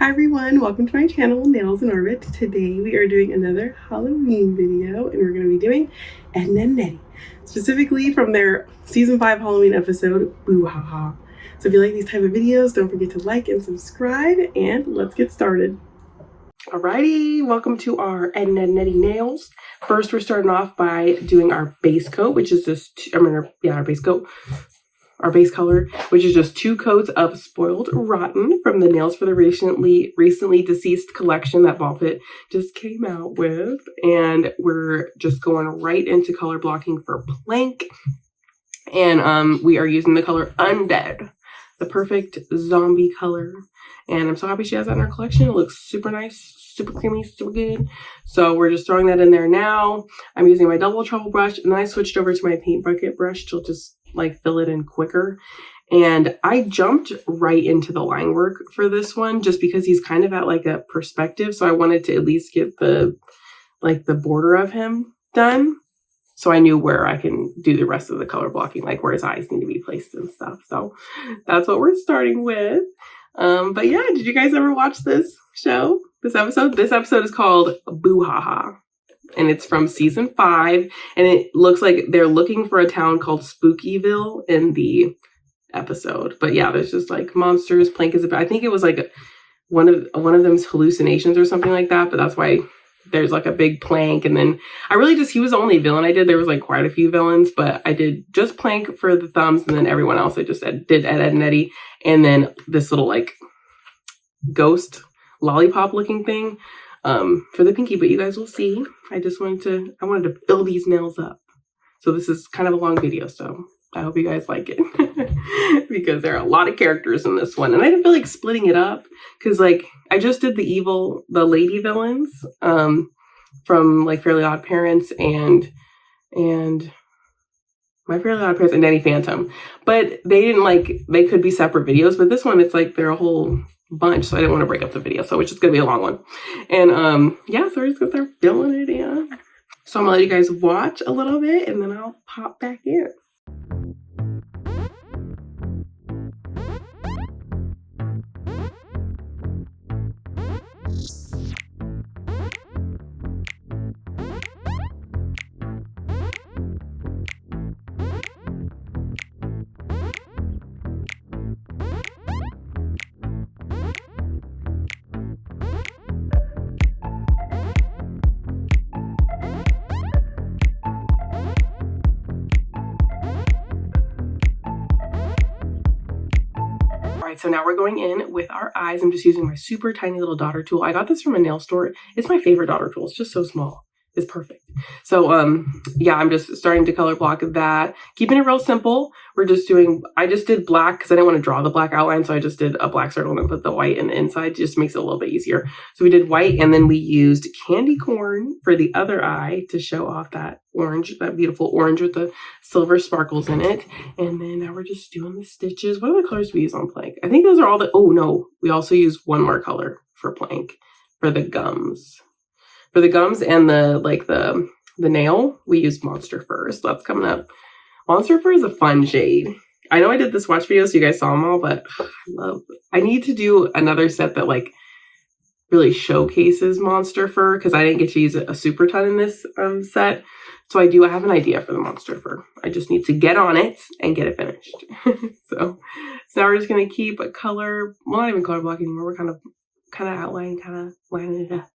Hi everyone, welcome to my channel, Nails in Orbit. Today we are doing another Halloween video and we're going to be doing Edd Eddy, specifically from their season 5 Halloween episode, Boo Ha Ha. So if you like these type of videos, don't forget to like and subscribe, and let's get started. Alrighty, welcome to our Edd Eddy nails. First, we're starting off by doing our base coat, which is just, our base coat. Our base color, which is just 2 coats of Spoiled Rotten from the Nails for the Recently Deceased collection that Ballpit just came out with. And we're just going right into color blocking for Plank. And we are using the color Undead, the perfect zombie color. And I'm so happy she has that in her collection. It looks super nice, super creamy, super good. So we're just throwing that in there now. I'm using my double trouble brush, and then I switched over to my paint bucket brush to just like fill it in quicker. And I jumped right into the line work for this one just because he's kind of at like a perspective. So I wanted to at least get the border of him done. So I knew where I can do the rest of the color blocking, like where his eyes need to be placed and stuff. So that's what we're starting with. But yeah, did you guys ever watch this show? This episode? This episode is called Boo Ha Ha. And it's from season 5, and it looks like they're looking for a town called Spookyville in the episode. But yeah, there's just like monsters. Plank is I think it was like one of them's hallucinations or something like that. But that's why there's like a big Plank. And then he was the only villain I did. There was like quite a few villains, but I did just Plank for the thumbs, and then everyone else I just did Edd Eddy, and then this little like ghost lollipop looking thing for the pinky, but you guys will see. I wanted to fill these nails up. So this is kind of a long video, so I hope you guys like it because there are a lot of characters in this one. And I didn't feel like splitting it up because like I just did the lady villains from like Fairly Odd Parents and My Fairly Odd Parents and Danny Phantom. But they could be separate videos, but this one it's like they're a whole bunch, so I didn't want to break up the video, so it's just gonna be a long one. And yeah, so we're just gonna start filling it in. So I'm gonna let you guys watch a little bit and then I'll pop back in. So now we're going in with our eyes. I'm just using my super tiny little daughter tool. I got this from a nail store. It's my favorite daughter tool. It's just so small. It's perfect. So yeah, I'm just starting to color block that. Keeping it real simple. I just did black because I didn't want to draw the black outline. So I just did a black circle and then put the white in the inside. It just makes it a little bit easier. So we did white, and then we used candy corn for the other eye to show off that orange, that beautiful orange with the silver sparkles in it. And then now we're just doing the stitches. What other colors do we use on Plank? I think those are all oh no, we also use one more color for Plank for the gums. For the gums and the nail, we use Monster Fur. So that's coming up. Monster Fur is a fun shade. I know I did the swatch video so you guys saw them all, but I need to do another set that like really showcases Monster Fur because I didn't get to use it a super ton in this set. So I have an idea for the Monster Fur. I just need to get on it and get it finished. so now we're just gonna keep a color, well, not even color block anymore. We're kind of outlining, kind of lining it up.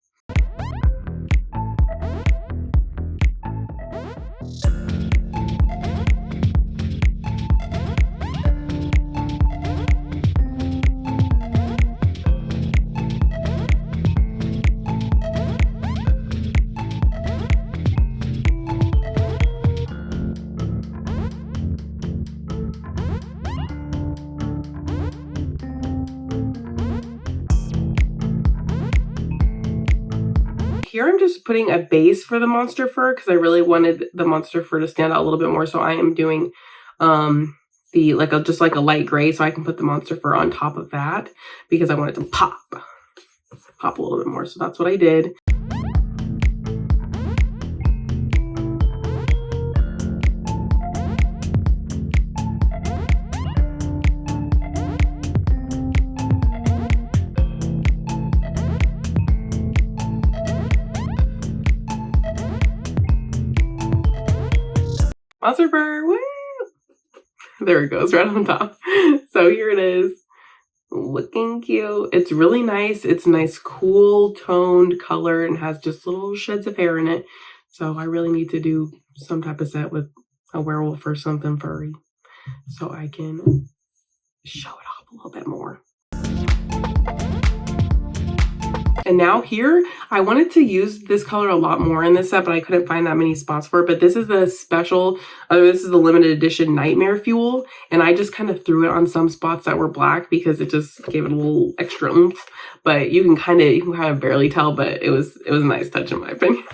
Here I'm just putting a base for the Monster Fur because I really wanted the Monster Fur to stand out a little bit more. So I am doing just like a light gray so I can put the Monster Fur on top of that because I want it to pop a little bit more. So that's what I did. sponsor fur. Woo! There it goes, right on top. So here it is. Looking cute. It's really nice. It's a nice, cool, toned color and has just little sheds of hair in it. So I really need to do some type of set with a werewolf or something furry so I can show it off a little bit more. And now here, I wanted to use this color a lot more in this set, but I couldn't find that many spots for it. But this is the special, this is the limited edition Nightmare Fuel. And I just kind of threw it on some spots that were black because it just gave it a little extra oomph. But you can kind of barely tell, but it was a nice touch in my opinion.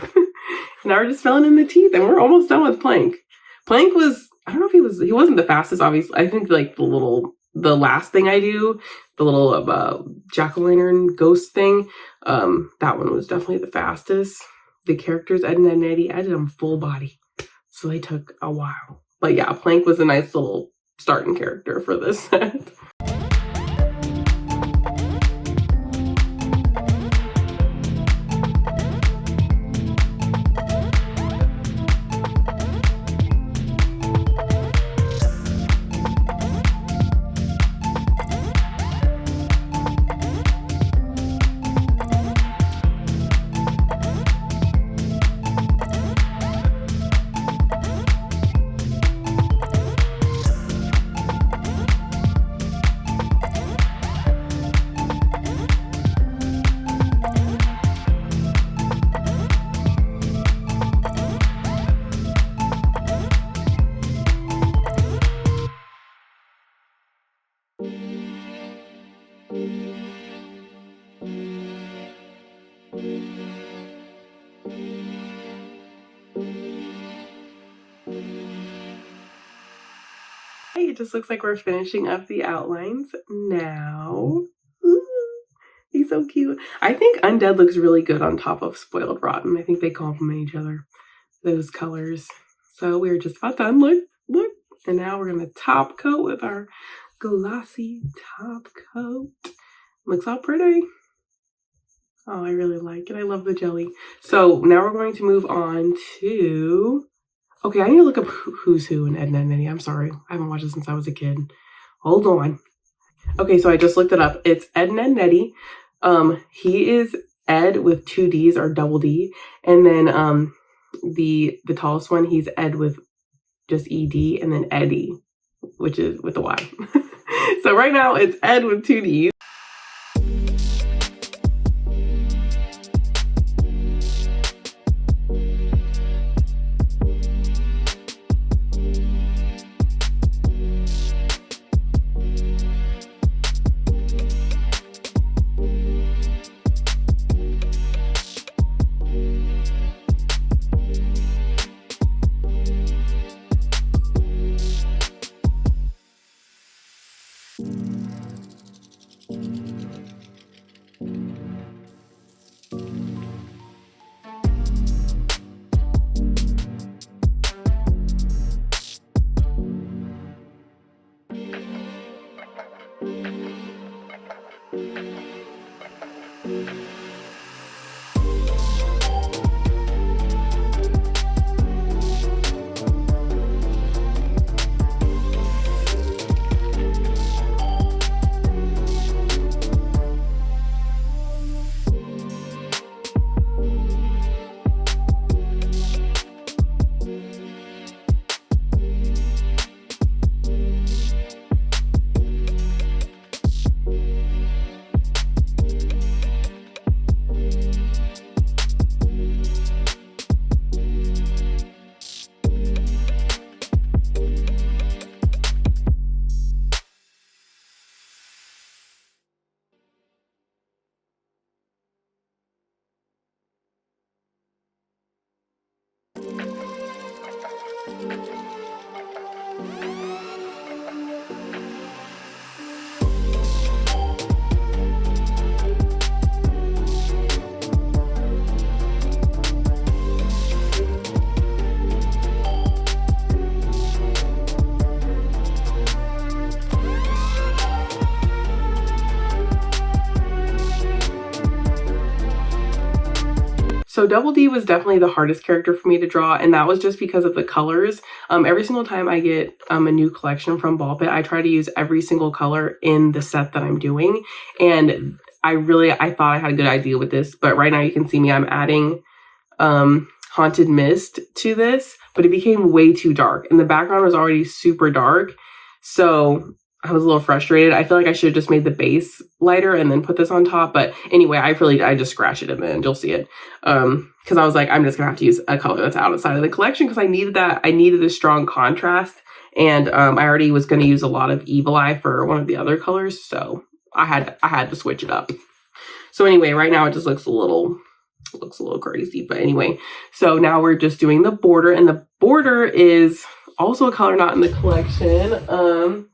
Now we're just filling in the teeth and we're almost done with Plank. Plank was, I don't know if he wasn't the fastest, obviously. I think like the last thing I do, the little jack-o'-lantern ghost thing, that one was definitely the fastest. The characters, Edd and Eddy, I did them full body, so they took a while. But yeah, Plank was a nice little starting character for this set. It just looks like we're finishing up the outlines now. Ooh, he's so cute. I think Undead looks really good on top of Spoiled Rotten. I think they complement each other, those colors. So we're just about done. Look. And now we're going to top coat with our glossy top coat. Looks all pretty. Oh, I really like it. I love the jelly. So now we're going to move on to... Okay, I need to look up who's who in Edd and Eddy. I'm sorry. I haven't watched it since I was a kid. Hold on. Okay, so I just looked it up. It's Edd and Eddy. He is Ed with 2 D's or double D. And then the tallest one, he's Ed with just ED. And then Eddy, which is with a Y. So right now it's Ed with 2 D's. So Double D was definitely the hardest character for me to draw, and that was just because of the colors. Every single time I get a new collection from Ballpit, I try to use every single color in the set that I'm doing, and I thought I had a good idea with this, but right now you can see me, I'm adding Haunted Mist to this, but it became way too dark, and the background was already super dark, so I was a little frustrated. I feel like I should have just made the base lighter and then put this on top. But anyway, I just scratched it in the end. You'll see it. Because I was like, I'm just gonna have to use a color that's outside of the collection because I needed that. I needed a strong contrast. And I already was gonna use a lot of Evil Eye for one of the other colors. So I had to switch it up. So anyway, right now it just looks a little crazy. But anyway, so now we're just doing the border, and the border is also a color not in the collection.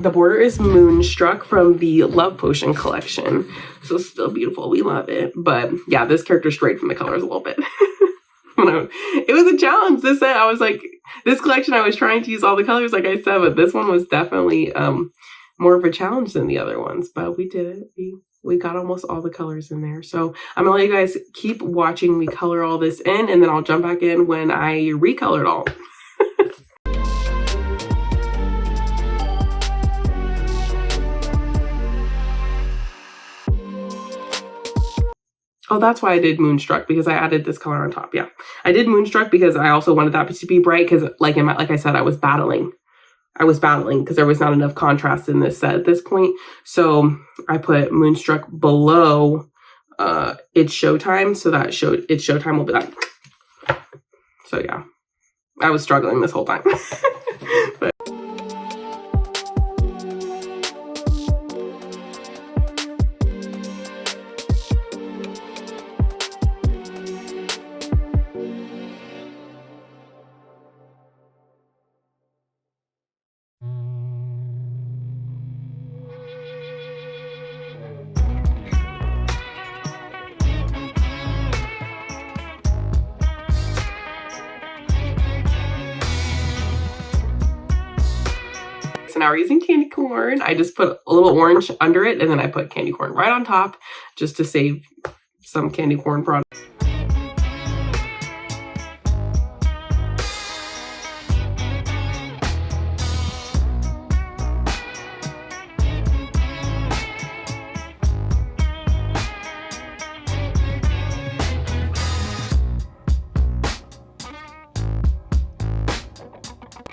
The border is Moonstruck from the Love Potion collection. So it's still beautiful. We love it. But yeah, this character strayed from the colors a little bit. It was a challenge. This set, I was like, this collection, I was trying to use all the colors, like I said, but this one was definitely more of a challenge than the other ones. But we did it. We got almost all the colors in there. So I'm gonna let you guys keep watching me color all this in, and then I'll jump back in when I recolor it all. Oh, that's why I did Moonstruck, because I added this color on top. Yeah, I did Moonstruck because I also wanted that to be bright, because like I said, I was battling because there was not enough contrast in this set at this point. So I put Moonstruck below It's Showtime, so that It's Showtime will be like. So yeah, I was struggling this whole time. But so now we're using candy corn. I just put a little orange under it, and then I put candy corn right on top just to save some candy corn product.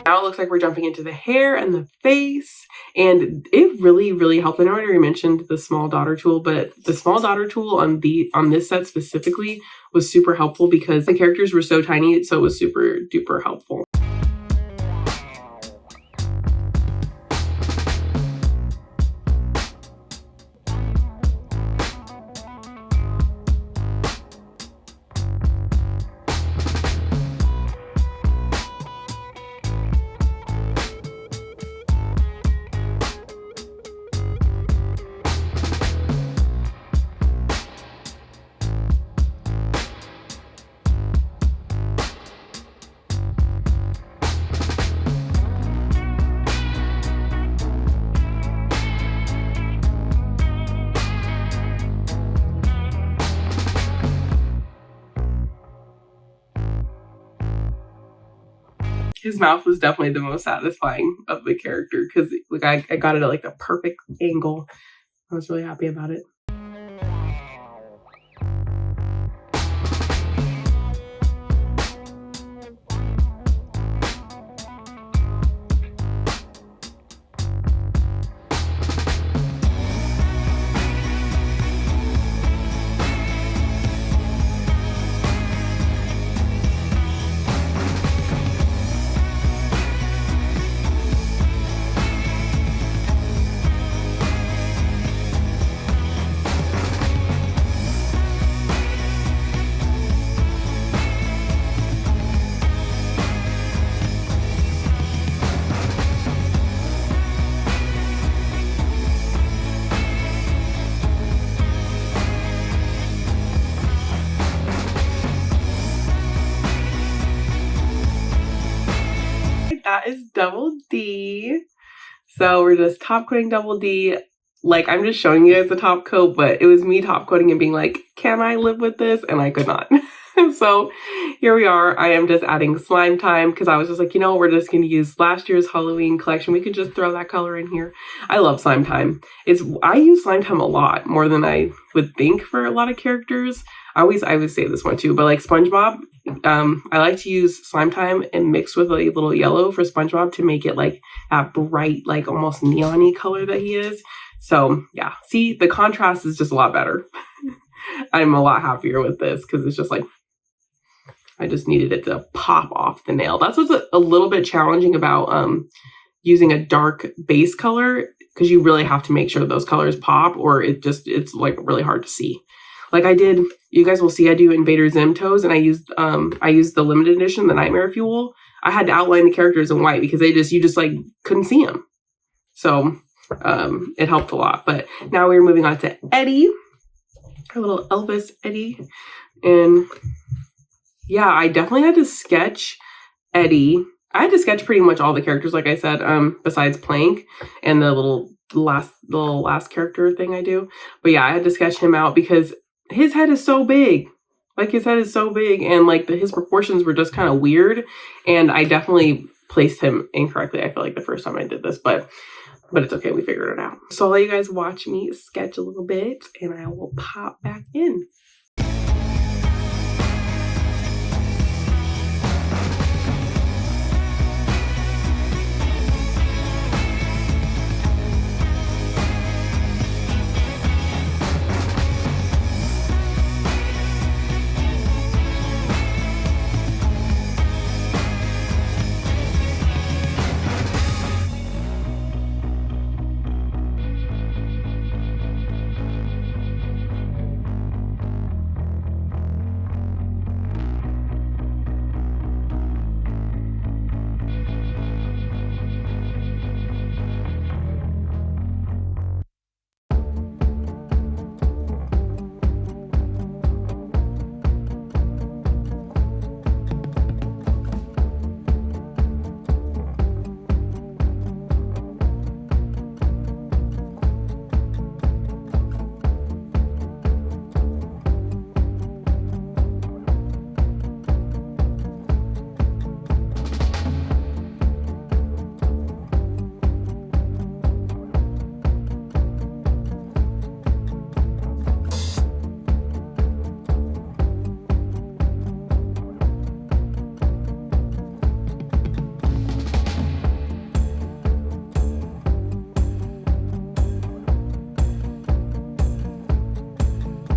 Now it looks like we're jumping into the hair and the face, and it really, really helped. I know I already mentioned the small daughter tool, but the small daughter tool on this set specifically was super helpful because the characters were so tiny, so it was super duper helpful. His mouth was definitely the most satisfying of the character because like I got it at like the perfect angle. I was really happy about it. That is Double D. So we're just top coating Double D Like, I'm just showing you guys the top coat, but it was me top coating and being like, can I live with this? And I could not. So here we are. I am just adding slime time because I was just like, you know, we're just going to use last year's Halloween collection. We could just throw that color in here. I love slime time. I use slime time a lot, more than I would think for a lot of characters. I would say this one too, but like SpongeBob, I like to use slime time and mix with a little yellow for SpongeBob to make it like that bright, like almost neon-y color that he is. So yeah, see, the contrast is just a lot better. I'm a lot happier with this because it's just like, I just needed it to pop off the nail. That's what's a little bit challenging about using a dark base color, because you really have to make sure those colors pop or it's like really hard to see. Like you guys will see I do Invader Zim toes, and I used the limited edition, the Nightmare Fuel. I had to outline the characters in white because you just like couldn't see them. So it helped a lot. But now we're moving on to Eddie, our little Elvis Eddie. And yeah, I definitely had to sketch Eddie. I had to sketch pretty much all the characters, like I said, besides Plank and the little last character thing I do. But yeah, I had to sketch him out because his head is so big. Like, his head is so big, and like his proportions were just kind of weird. And I definitely placed him incorrectly, I feel like, the first time I did this, but it's okay, we figured it out. So I'll let you guys watch me sketch a little bit, and I will pop back in.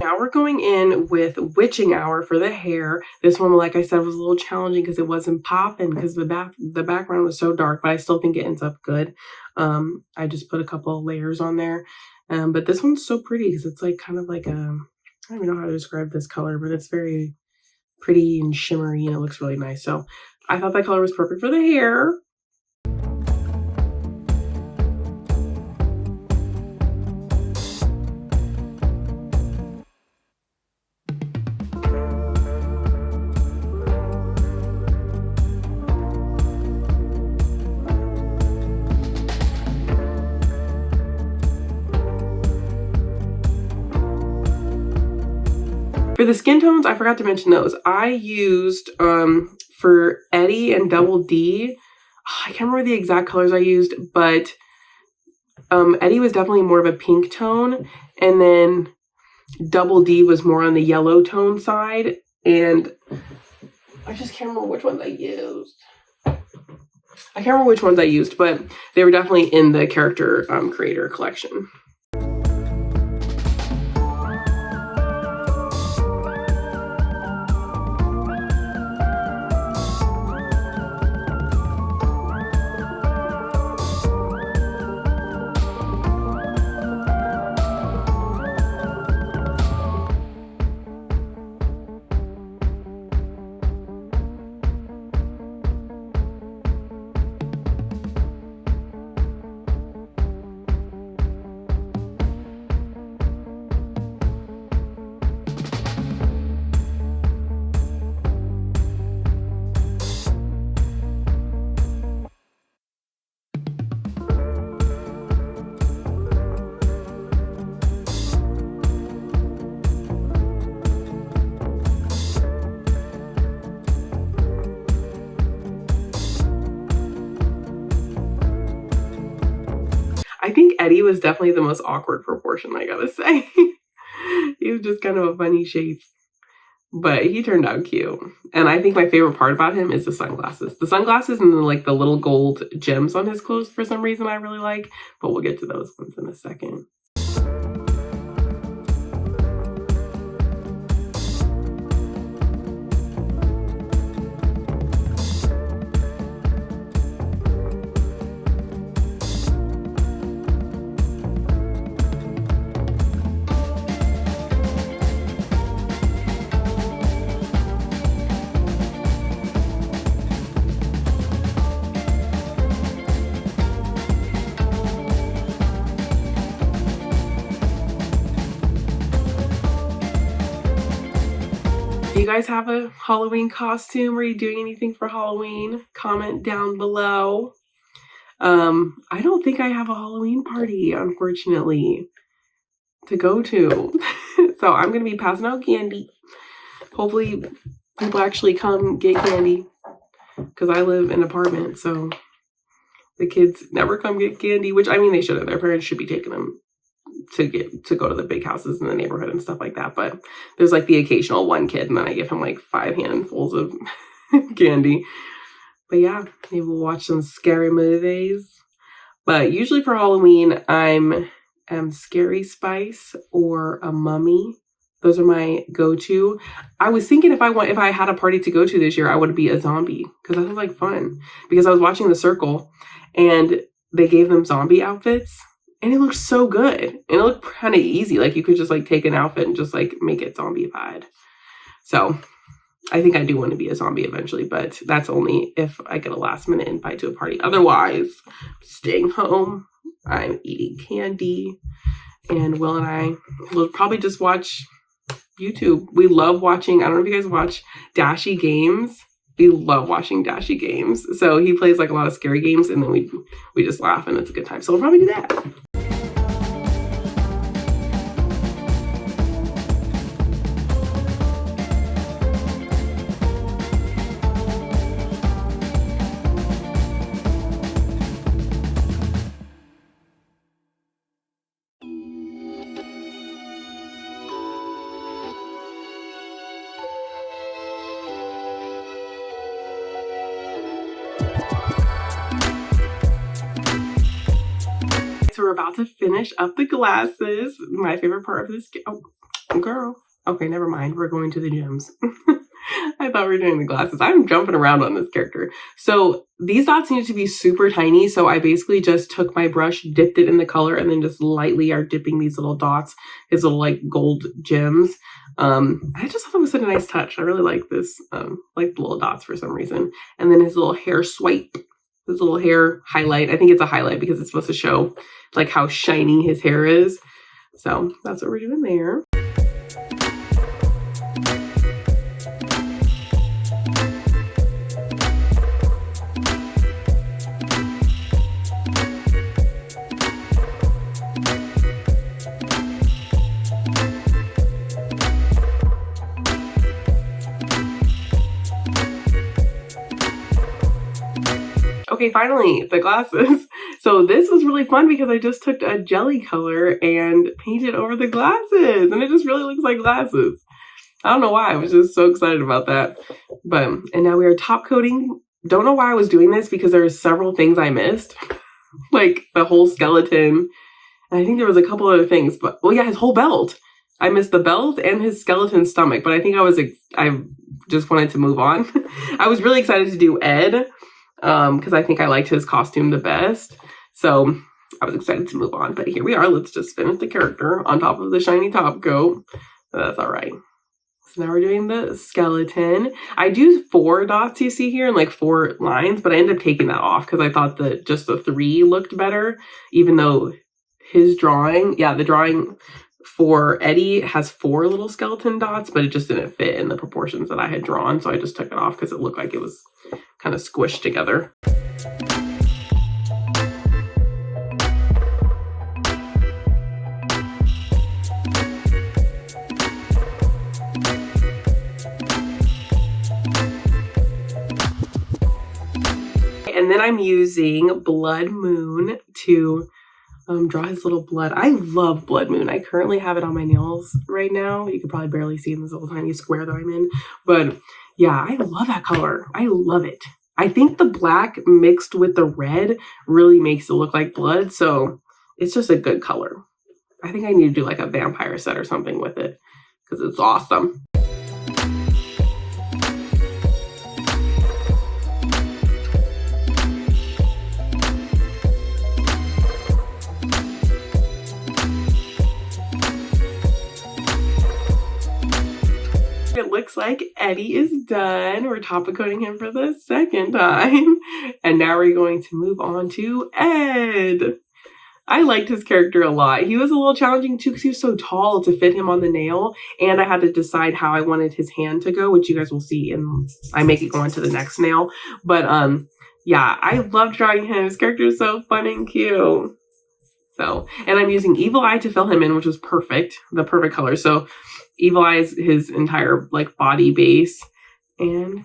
Now we're going in with Witching Hour for the hair. This one, like I said, was a little challenging because it wasn't popping because the background was so dark, but I still think it ends up good. I just put a couple of layers on there. But this one's so pretty because it's like kind of like I don't even know how to describe this color, but it's very pretty and shimmery and it looks really nice. So I thought that color was perfect for the hair. For the skin tones, I forgot to mention those. I used, for Eddie and Double D, I can't remember the exact colors I used, but Eddie was definitely more of a pink tone, and then Double D was more on the yellow tone side, and I just can't remember which ones I used. But they were definitely in the character creator collection. Eddie was definitely the most awkward proportion, I gotta say. He was just kind of a funny shape. But he turned out cute. And I think my favorite part about him is the sunglasses. The sunglasses and like the little gold gems on his clothes for some reason I really like. But we'll get to those ones in a second. Do you guys have a Halloween costume? Are you doing anything for Halloween? Comment down below. I don't think I have a Halloween party, unfortunately, to go to. So I'm going to be passing out candy. Hopefully people actually come get candy because I live in an apartment, so the kids never come get candy, which I mean they should have. Their parents should be taking them to go to the big houses in the neighborhood and stuff like that. But there's like the occasional one kid, and then I give him like 5 handfuls of candy. But yeah, maybe we'll watch some scary movies. But usually for Halloween, I'm Scary Spice or a mummy. Those are my go-to. I was thinking if I had a party to go to this year, I would be a zombie because that was like fun. Because I was watching The Circle and they gave them zombie outfits. And it looked so good. And it looked kind of easy. Like you could just like take an outfit and just like make it zombie-fied. So I think I do want to be a zombie eventually, but that's only if I get a last minute invite to a party. Otherwise, staying home, I'm eating candy, and Will and I will probably just watch YouTube. We love watching, I don't know if you guys watch Dashy Games. We love watching Dashy Games. So he plays like a lot of scary games, and then we just laugh, and it's a good time. So we'll probably do that. So we're about to finish up the glasses. My favorite part of this. Oh, girl. Okay, never mind. We're going to the gems. I thought we were doing the glasses. I'm jumping around on this character. So these dots need to be super tiny. So I basically just took my brush, dipped it in the color, and then just lightly are dipping these little dots, his little like gold gems. I just thought it was such a nice touch. I really like this, like the little dots for some reason. And then his little hair swipe. This little hair highlight. I think it's a highlight because it's supposed to show like how shiny his hair is. So that's what we're doing there. Okay, finally, the glasses. So this was really fun because I just took a jelly color and painted over the glasses, and it just really looks like glasses. I don't know why, I was just so excited about that. And now we are top coating. Don't know why I was doing this because there are several things I missed, like the whole skeleton. And I think there was a couple other things, but well, yeah, his whole belt. I missed the belt and his skeleton stomach, but I think I just wanted to move on. I was really excited to do Ed. Because I think I liked his costume the best. So I was excited to move on. But here we are. Let's just finish the character on top of the shiny top coat. That's all right. So now we're doing the skeleton. I do 4 dots you see here and like 4 lines, but I ended up taking that off because I thought that just the 3 looked better, even though his drawing, yeah, the drawing for Eddie has 4 little skeleton dots, but it just didn't fit in the proportions that I had drawn. So I just took it off because it looked like it was kind of squished together. And then I'm using Blood Moon to draw his little blood. I love Blood Moon. I currently have it on my nails right now. You can probably barely see in this little tiny square that I'm in. But yeah, I love that color. I love it. I think the black mixed with the red really makes it look like blood. So it's just a good color. I think I need to do like a vampire set or something with it because it's awesome. It looks like Eddie is done. We're top coating him for the second time. And now we're going to move on to Ed. I liked his character a lot. He was a little challenging too because he was so tall to fit him on the nail. And I had to decide how I wanted his hand to go, which you guys will see in, I make it go on to the next nail. But yeah, I loved drawing him. His character is so fun and cute. So, and I'm using Evil Eye to fill him in, which was perfect, the perfect color. So Evil Eye is his entire like body base. And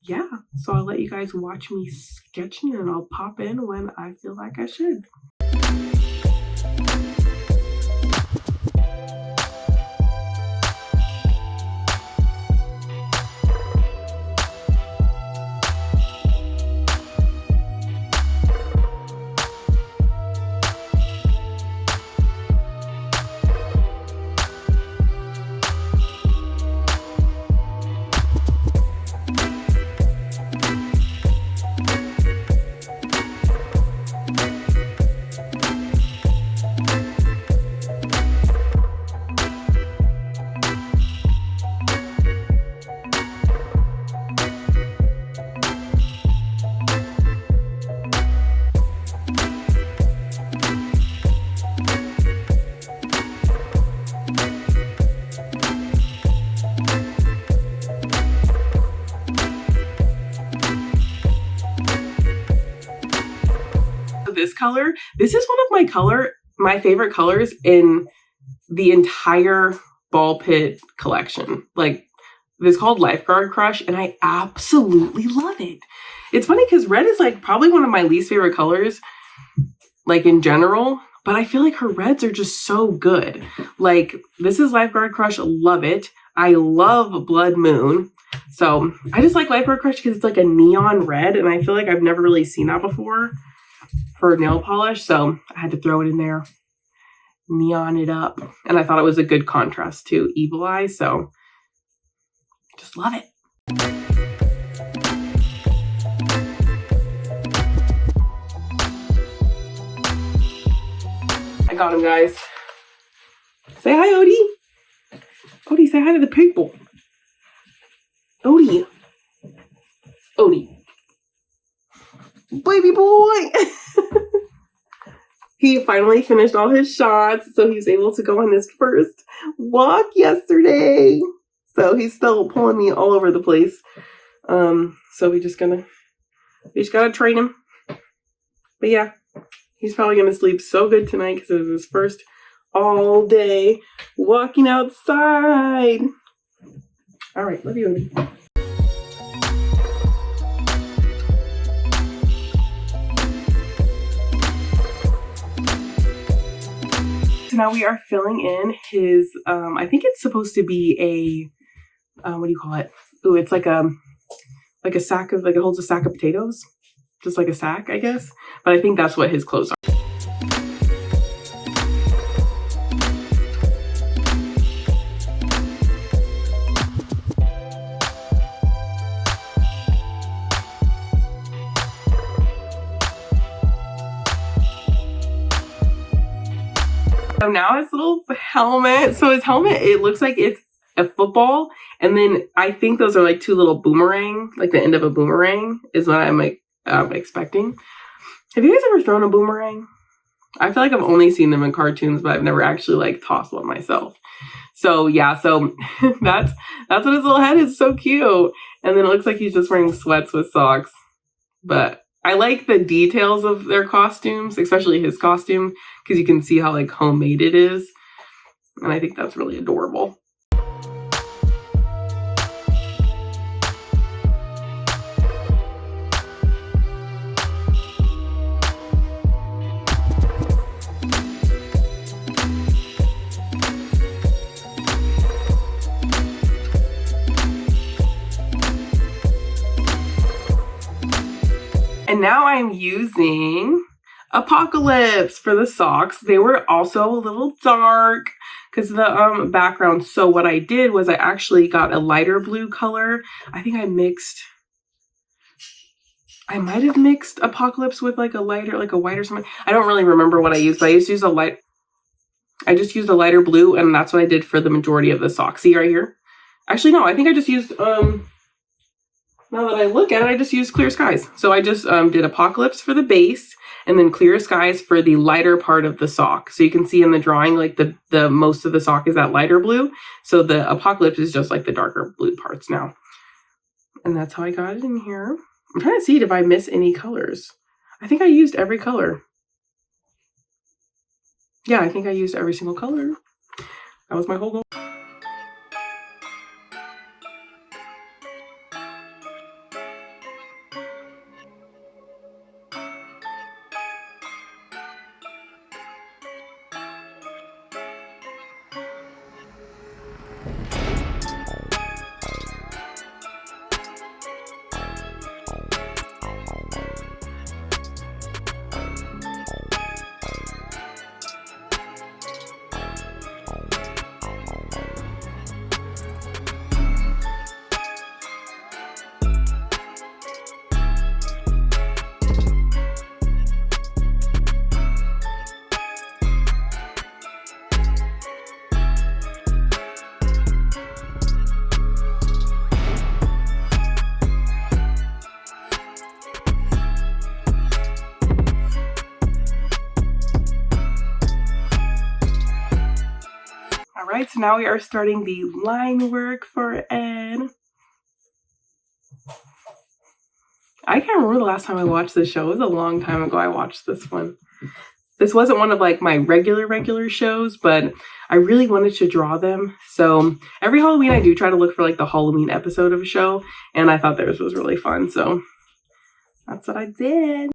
yeah, so I'll let you guys watch me sketching and I'll pop in when I feel like I should. This color, this is one of my favorite colors in the entire Ballpit collection. Like, it's called Lifeguard Crush and I absolutely love it. It's funny because red is like probably one of my least favorite colors, like in general, but I feel like her reds are just so good. Like, this is Lifeguard Crush, love it. I love Blood Moon. So I just like Lifeguard Crush because it's like a neon red and I feel like I've never really seen that before for nail polish, so I had to throw it in there, neon it up, and I thought it was a good contrast to Evil Eye, so just love it. I got him, guys. Say hi, Odie. Odie, say hi to the people. Odie. Odie. Baby boy. He finally finished all his shots, so he's able to go on his first walk yesterday. So he's still pulling me all over the place. So we just gotta train him. But yeah, he's probably gonna sleep so good tonight because it was his first all day walking outside. All right, love you, Odie. Now we are filling in his, I think it's supposed to be a, what do you call it? Ooh, it's like a sack of, like it holds a sack of potatoes. Just like a sack, I guess. But I think that's what his clothes are. So now his little helmet. So his helmet, it looks like it's a football. And then I think those are like two little boomerang, like the end of a boomerang is what I'm like expecting. Have you guys ever thrown a boomerang? I feel like I've only seen them in cartoons, but I've never actually like tossed one myself. So yeah, so that's what his little head is. So cute. And then it looks like he's just wearing sweats with socks. But I like the details of their costumes, especially his costume, because you can see how like homemade it is. And I think that's really adorable. And now I'm using Apocalypse for the socks. They were also a little dark because the background. So what I did was I actually got a lighter blue color. I think I might have mixed Apocalypse with like a lighter, like a white or something. I don't really remember what I used, but I just used a lighter blue, and that's what I did for the majority of the socks. See right here? Actually, no, I think I just used, now that I look at it, I just used Clear Skies. So I just did Apocalypse for the base, and then Clear Skies for the lighter part of the sock. So you can see in the drawing, like the most of the sock is that lighter blue. So the Apocalypse is just like the darker blue parts now. And that's how I got it in here. I'm trying to see if I miss any colors. I think I used every color. Yeah, I think I used every single color. That was my whole goal. Alright, so now we are starting the line work for Ed. I can't remember the last time I watched this show. It was a long time ago I watched this one. This wasn't one of like my regular shows, but I really wanted to draw them. So every Halloween I do try to look for like the Halloween episode of a show, and I thought theirs was really fun. So that's what I did.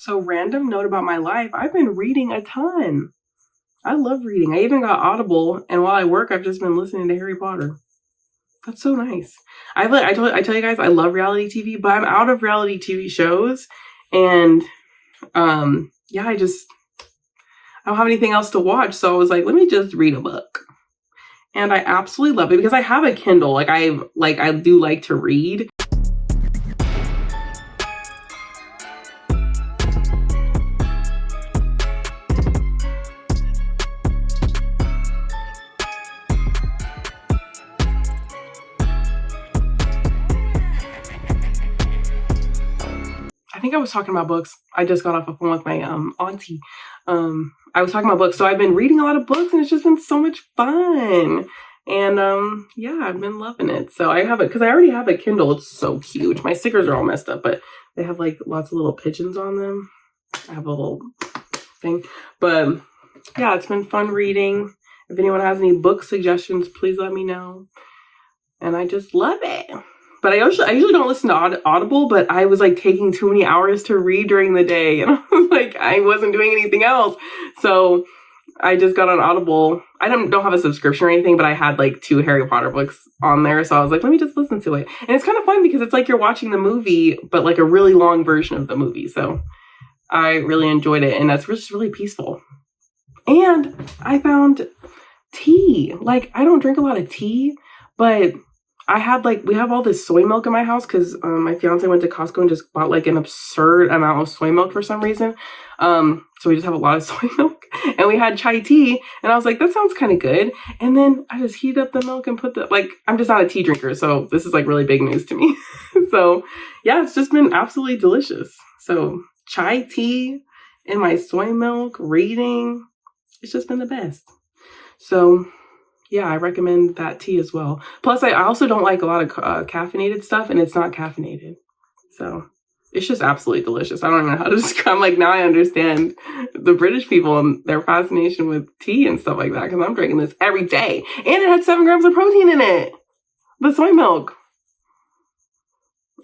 So random note about my life, I've been reading a ton. I love reading. I even got Audible, and while I work, I've just been listening to Harry Potter. That's so nice. I tell you guys, I love reality TV, but I'm out of reality TV shows, and yeah, I don't have anything else to watch, so I was like, let me just read a book. And I absolutely love it because I have a Kindle. I do like to read. I think I was talking about books. I just got off the phone with my auntie. I was talking about books. So I've been reading a lot of books, and it's just been so much fun. And yeah, I've been loving it. So I have it because I already have a Kindle. It's so cute. My stickers are all messed up, but they have like lots of little pigeons on them. I have a little thing. But yeah, it's been fun reading. If anyone has any book suggestions, please let me know. And I just love it. But I usually don't listen to Audible, but I was like taking too many hours to read during the day, and I was like, I wasn't doing anything else. So I just got on Audible. I don't have a subscription or anything, but I had like 2 Harry Potter books on there. So I was like, let me just listen to it. And it's kind of fun because it's like you're watching the movie, but like a really long version of the movie. So I really enjoyed it, and that's just really peaceful. And I found tea. Like, I don't drink a lot of tea, but we have all this soy milk in my house because my fiance went to Costco and just bought like an absurd amount of soy milk for some reason. So we just have a lot of soy milk, and we had chai tea, and I was like, that sounds kind of good. And then I just heat up the milk and put I'm just not a tea drinker, so this is like really big news to me. So yeah, it's just been absolutely delicious. So chai tea and my soy milk, reading, it's just been the best. So yeah, I recommend that tea as well. Plus, I also don't like a lot of caffeinated stuff, and it's not caffeinated. So it's just absolutely delicious. I don't even know how to describe. Like, now I understand the British people and their fascination with tea and stuff like that, because I'm drinking this every day. And it had 7 grams of protein in it. The soy milk.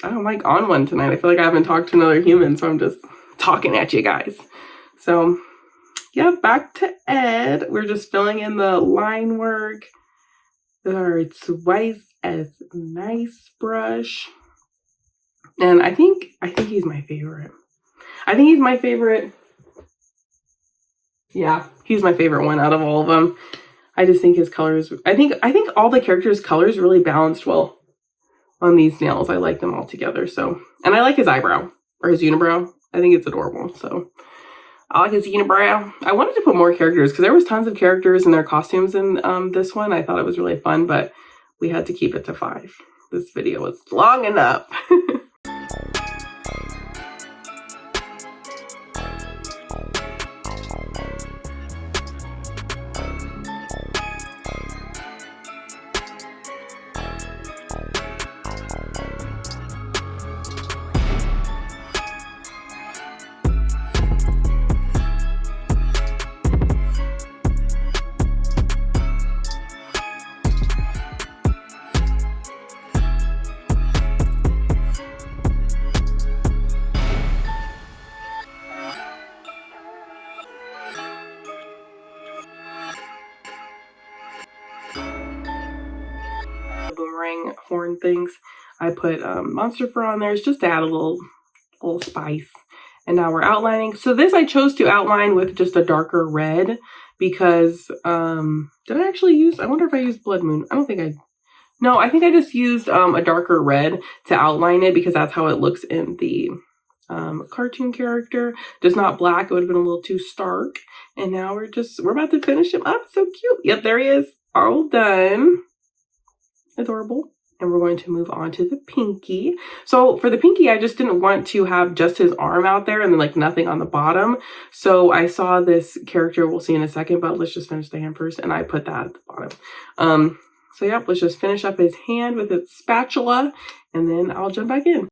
I'm like on one tonight. I feel like I haven't talked to another human, so I'm just talking at you guys. So yeah, back to Ed. We're just filling in the line work. Our twice as nice brush. And I think he's my favorite. I think he's my favorite. Yeah, he's my favorite one out of all of them. I just think his colors, I think all the characters' colors really balanced well on these nails. I like them all together. So, and I like his eyebrow or his unibrow. I think it's adorable. So I like his unibrow. I wanted to put more characters because there was tons of characters in their costumes in this one. I thought it was really fun, but we had to keep it to 5. This video was long enough. Boomerang horn things. I put monster fur on there just to add a little spice. And now we're outlining. So this I chose to outline with just a darker red because did I actually use, I wonder if I used Blood Moon. I don't think I, no, I think I just used a darker red to outline it because that's how it looks in the cartoon character. Just not black. It would have been a little too stark. And now we're about to finish him up. So cute. Yep, there he is. All done. Adorable. And we're going to move on to the pinky. So for the pinky, I just didn't want to have just his arm out there and then like nothing on the bottom. So I saw this character, we'll see in a second, but let's just finish the hand first. And I put that at the bottom. So yep, let's just finish up his hand with its spatula and then I'll jump back in.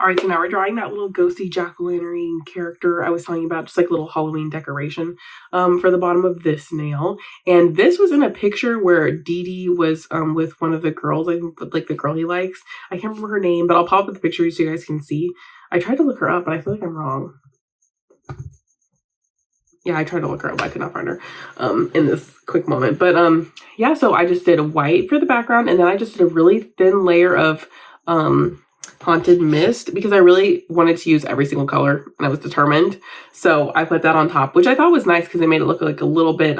Alright, so now we're drawing that little ghosty jack-o'-lantern character I was telling you about, just like a little Halloween decoration for the bottom of this nail. And this was in a picture where Edd Eddy was with one of the girls, I think like the girl he likes. I can't remember her name, but I'll pop up the picture so you guys can see. I tried to look her up, but I feel like I'm wrong. Yeah, I tried to look her up, I could not find her in this quick moment. But yeah, so I just did white for the background, and then I just did a really thin layer of Haunted Mist because I really wanted to use every single color and I was determined. So I put that on top, which I thought was nice because it made it look like a little bit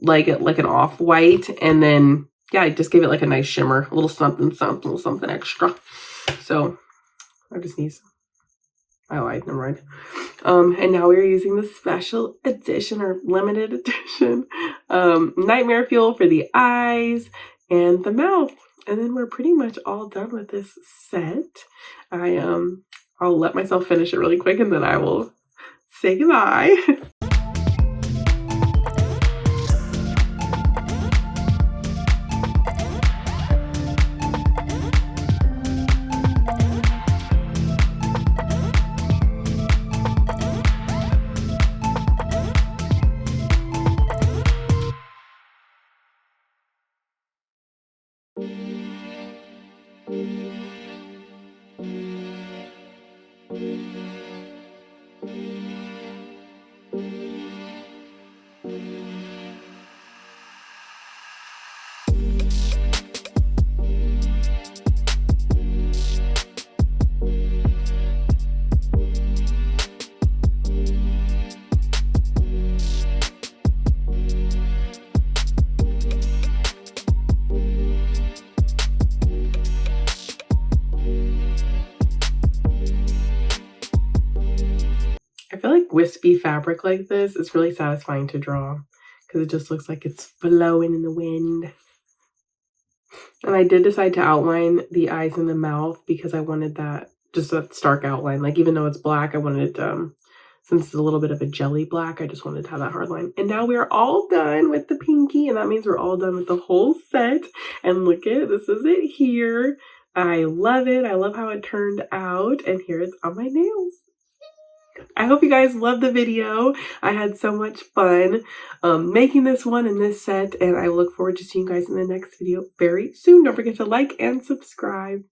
like an off-white. And then yeah, I just gave it like a nice shimmer, a little something, little something extra. So I just need some. I lied, never mind. And now we're using the special edition or limited edition Nightmare Fuel for the eyes and the mouth. And then we're pretty much all done with this set. I'll let myself finish it really quick and then I will say goodbye. I feel like wispy fabric like this is really satisfying to draw because it just looks like it's blowing in the wind. And I did decide to outline the eyes and the mouth because I wanted that, just a stark outline. Like even though it's black, I wanted it, since it's a little bit of a jelly black, I just wanted to have that hard line. And now we're all done with the pinky, and that means we're all done with the whole set. And look at, this is it here. I love it. I love how it turned out. And here it's on my nails. I hope you guys loved the video. I had so much fun making this one and this set, and I look forward to seeing you guys in the next video very soon. Don't forget to like and subscribe.